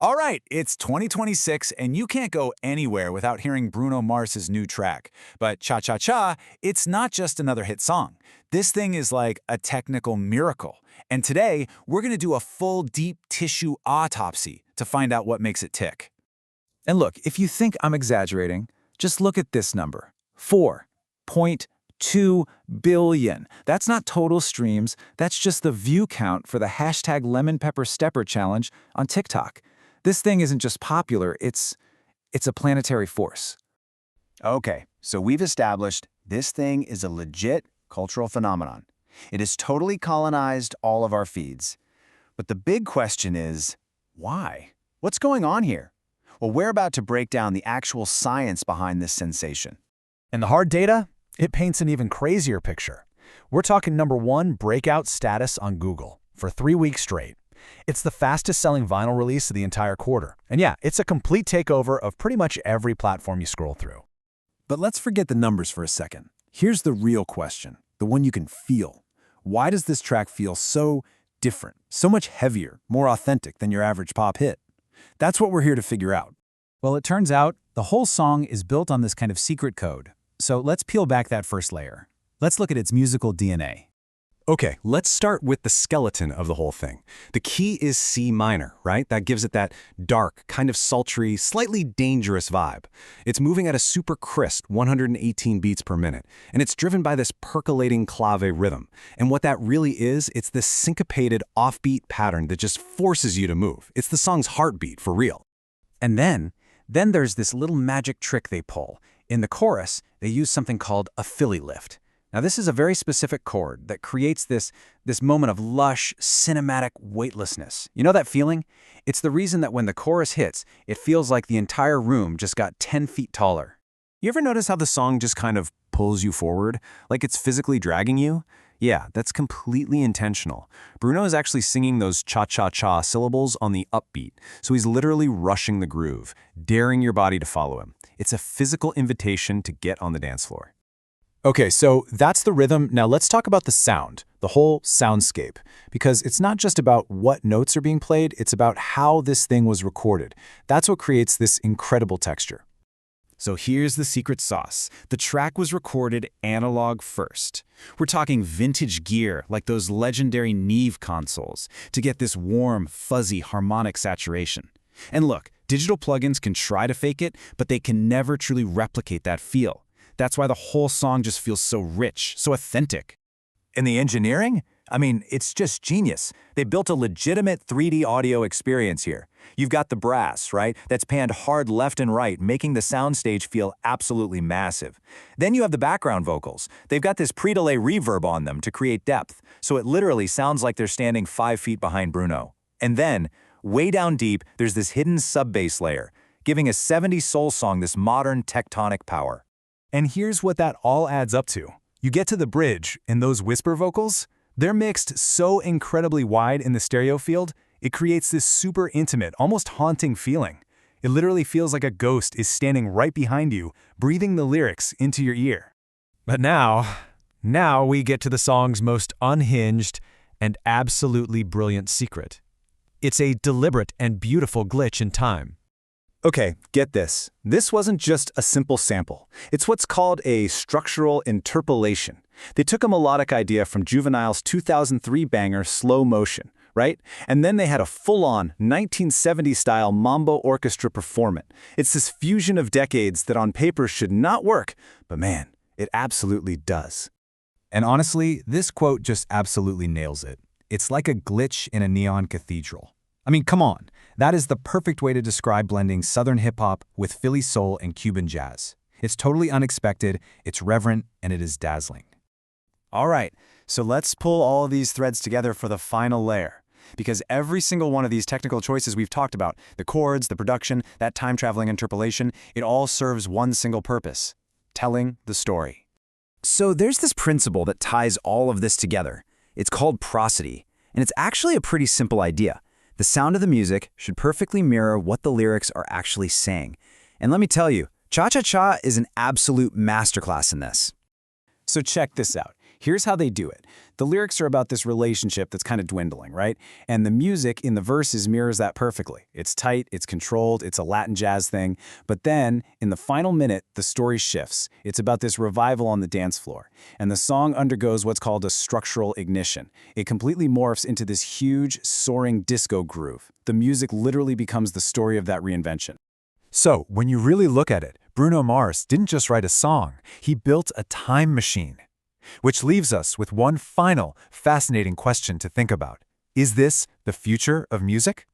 All right, it's 2026, and you can't go anywhere without hearing Bruno Mars's new track. But Cha-Cha-Cha, it's not just another hit song. This thing is like a technical miracle. And today, we're going to do a full deep tissue autopsy to find out what makes it tick. And look, if you think I'm exaggerating, just look at this number, 4.2 billion. That's not total streams, that's just the view count for the hashtag Lemon Pepper Stepper Challenge on TikTok. This thing isn't just popular, it's a planetary force. Okay, so we've established this thing is a legit cultural phenomenon. It has totally colonized all of our feeds. But the big question is, why? What's going on here? Well, we're about to break down the actual science behind this sensation. And the hard data? It paints an even crazier picture. We're talking #1 breakout status on Google for 3 weeks straight. It's the fastest-selling vinyl release of the entire quarter. And yeah, it's a complete takeover of pretty much every platform you scroll through. But let's forget the numbers for a second. Here's the real question, the one you can feel. Why does this track feel so different, so much heavier, more authentic than your average pop hit? That's what we're here to figure out. Well, it turns out the whole song is built on this kind of secret code. So let's peel back that first layer. Let's look at its musical DNA. Okay, let's start with the skeleton of the whole thing. The key is C minor, right? That gives it that dark, kind of sultry, slightly dangerous vibe. It's moving at a super crisp 118 beats per minute, and it's driven by this percolating clave rhythm. And what that really is, it's this syncopated offbeat pattern that just forces you to move. It's the song's heartbeat for real. And then there's this little magic trick they pull. In the chorus, they use something called a Philly lift. Now, this is a very specific chord that creates this moment of lush, cinematic weightlessness. You know that feeling? It's the reason that when the chorus hits, it feels like the entire room just got 10 feet taller. You ever notice how the song just kind of pulls you forward, like it's physically dragging you? Yeah, that's completely intentional. Bruno is actually singing those cha-cha-cha syllables on the upbeat, so he's literally rushing the groove, daring your body to follow him. It's a physical invitation to get on the dance floor. Okay, so that's the rhythm. Now let's talk about the sound, the whole soundscape, because it's not just about what notes are being played, it's about how this thing was recorded. That's what creates this incredible texture. So here's the secret sauce. The track was recorded analog first. We're talking vintage gear, like those legendary Neve consoles, to get this warm, fuzzy harmonic saturation. And look, digital plugins can try to fake it, but they can never truly replicate that feel. That's why the whole song just feels so rich, so authentic. And the engineering? I mean, it's just genius. They built a legitimate 3D audio experience here. You've got the brass, right? That's panned hard left and right, making the soundstage feel absolutely massive. Then you have the background vocals. They've got this pre-delay reverb on them to create depth, so it literally sounds like they're standing 5 feet behind Bruno. And then, way down deep, there's this hidden sub-bass layer, giving a 70s soul song this modern tectonic power. And here's what that all adds up to. You get to the bridge, and those whisper vocals, they're mixed so incredibly wide in the stereo field, it creates this super intimate, almost haunting feeling. It literally feels like a ghost is standing right behind you, breathing the lyrics into your ear. But now we get to the song's most unhinged and absolutely brilliant secret. It's a deliberate and beautiful glitch in time. Okay, get this. This wasn't just a simple sample. It's what's called a structural interpolation. They took a melodic idea from Juvenile's 2003 banger Slow Motion, right? And then they had a full-on 1970s-style mambo orchestra performance. It's this fusion of decades that on paper should not work, but man, it absolutely does. And honestly, this quote just absolutely nails it. It's like a glitch in a neon cathedral. I mean, come on. That is the perfect way to describe blending Southern hip-hop with Philly soul and Cuban jazz. It's totally unexpected, it's reverent, and it is dazzling. All right, so let's pull all of these threads together for the final layer. Because every single one of these technical choices we've talked about, the chords, the production, that time-traveling interpolation, it all serves one single purpose: telling the story. So there's this principle that ties all of this together. It's called prosody, and it's actually a pretty simple idea. The sound of the music should perfectly mirror what the lyrics are actually saying. And let me tell you, Cha-Cha-Cha is an absolute masterclass in this. So check this out. Here's how they do it. The lyrics are about this relationship that's kind of dwindling, right? And the music in the verses mirrors that perfectly. It's tight, it's controlled, it's a Latin jazz thing. But then, in the final minute, the story shifts. It's about this revival on the dance floor. And the song undergoes what's called a structural ignition. It completely morphs into this huge, soaring disco groove. The music literally becomes the story of that reinvention. So, when you really look at it, Bruno Mars didn't just write a song, he built a time machine. Which leaves us with one final, fascinating question to think about. Is this the future of music?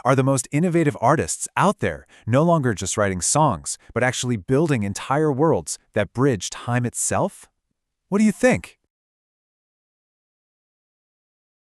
Are the most innovative artists out there no longer just writing songs, but actually building entire worlds that bridge time itself? What do you think?